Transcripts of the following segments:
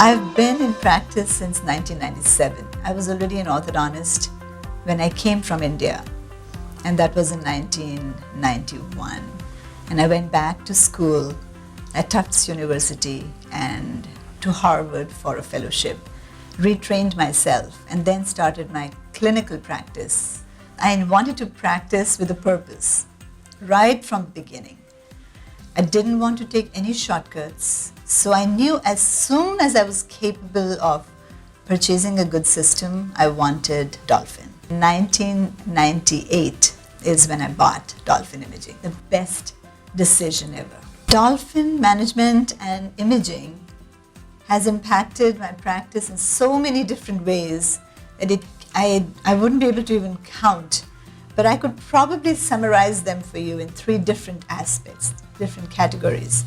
I've been in practice since 1997. I was already an orthodontist when I came from India, and that was in 1991. And I went back to school at Tufts University and to Harvard for a fellowship, retrained myself, and then started my clinical practice. I wanted to practice with a purpose, right from the beginning. I didn't want to take any shortcuts, so I knew as soon as I was capable of purchasing a good system, I wanted Dolphin. 1998 is when I bought Dolphin Imaging, the best decision ever. Dolphin management and imaging has impacted my practice in so many different ways that I wouldn't be able to even count, but I could probably summarize them for you in 3 different aspects, different categories.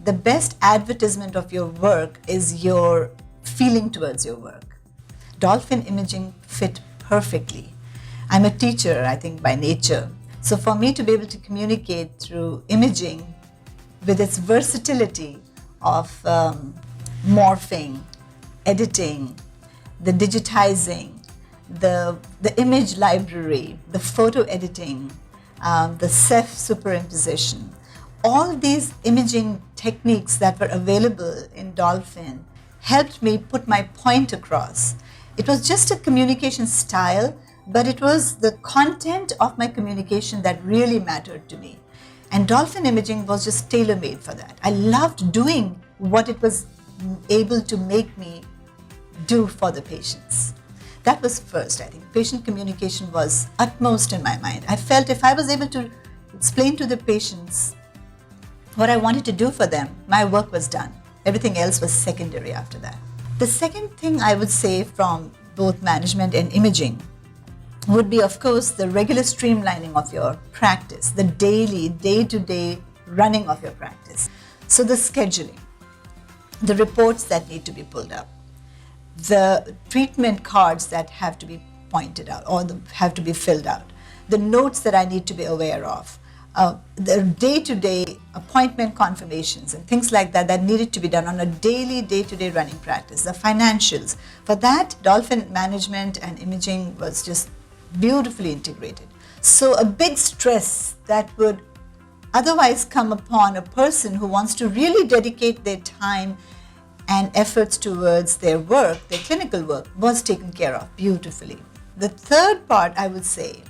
The best advertisement of your work is your feeling towards your work. Dolphin imaging fit perfectly. I'm a teacher, I think, by nature. So for me to be able to communicate through imaging with its versatility of morphing, editing, the digitizing, the image library, the photo editing, the self superimposition, all these imaging techniques that were available in Dolphin helped me put my point across. It was just a communication style, but it was the content of my communication that really mattered to me. And Dolphin imaging was just tailor-made for that. I loved doing what it was able to make me do for the patients. That was first, I think. Patient communication was utmost in my mind. I felt if I was able to explain to the patients what I wanted to do for them, my work was done. Everything else was secondary after that. The second thing I would say from both management and imaging would be, of course, the regular streamlining of your practice, the daily, day-to-day running of your practice. So the scheduling, the reports that need to be pulled up, the treatment cards that have to be pointed out or have to be filled out, the notes that I need to be aware of, the day-to-day appointment confirmations and things like that needed to be done on a daily, day-to-day running practice, the financials. For that, Dolphin management and imaging was just beautifully integrated. So a big stress that would otherwise come upon a person who wants to really dedicate their time and efforts towards their work, their clinical work, was taken care of beautifully. The third part, I would say,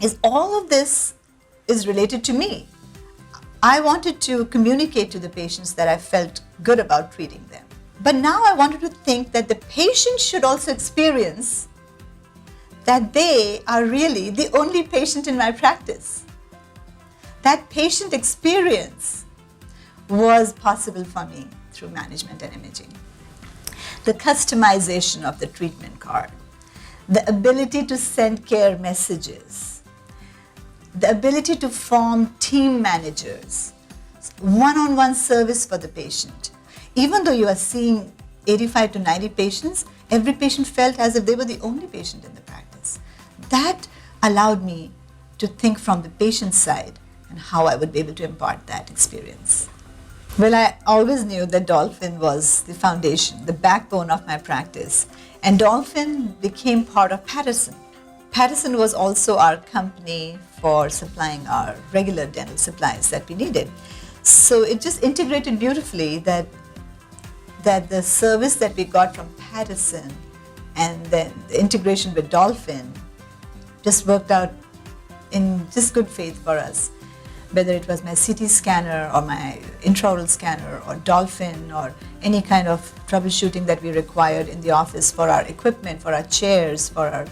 is all of this is related to me. I wanted to communicate to the patients that I felt good about treating them. But now I wanted to think that the patient should also experience that they are really the only patient in my practice. That patient experience was possible for me through management and imaging. The customization of the treatment card, the ability to send care messages, the ability to form team managers, one-on-one service for the patient. Even though you are seeing 85 to 90 patients, every patient felt as if they were the only patient in the practice. That allowed me to think from the patient side and how I would be able to impart that experience. Well, I always knew that Dolphin was the foundation, the backbone of my practice, and Dolphin became part of Patterson. Patterson was also our company for supplying our regular dental supplies that we needed. So it just integrated beautifully that the service that we got from Patterson and then the integration with Dolphin just worked out in just good faith for us. Whether it was my CT scanner or my intraoral scanner or Dolphin or any kind of troubleshooting that we required in the office for our equipment, for our chairs, for our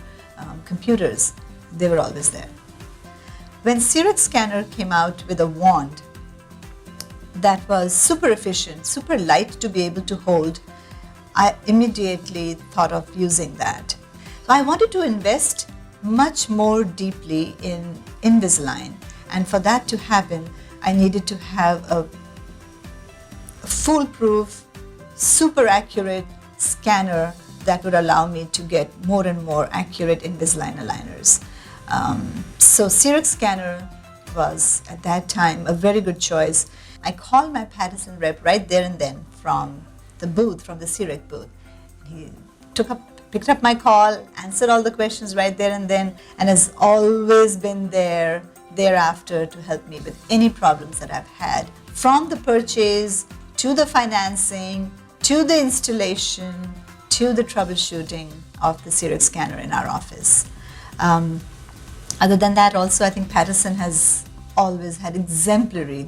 computers, they were always there. When Xerox scanner came out with a wand that was super efficient, super light to be able to hold, I immediately thought of using that. So I wanted to invest much more deeply in Invisalign, and for that to happen, I needed to have a foolproof, super accurate scanner that would allow me to get more and more accurate Invisalign aligners. So Xerox scanner was at that time a very good choice. I called my Patterson rep right there and then from the booth, from the CIREC booth. He picked up my call, answered all the questions right there and then, and has always been there thereafter to help me with any problems that I've had, from the purchase to the financing to the installation to the troubleshooting of the CIREC scanner in our office. Other than that, also, I think Patterson has always had exemplary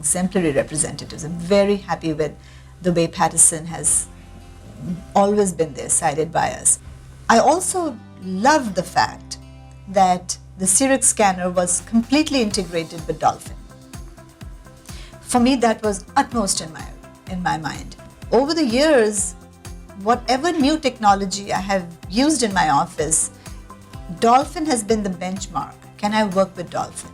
representatives. I'm very happy with the way Patterson has always been there, sided by us. I also love the fact that the CIREC scanner was completely integrated with Dolphin. For me, that was utmost in my mind. Over the years, whatever new technology I have used in my office, Dolphin has been the benchmark. Can I work with Dolphin?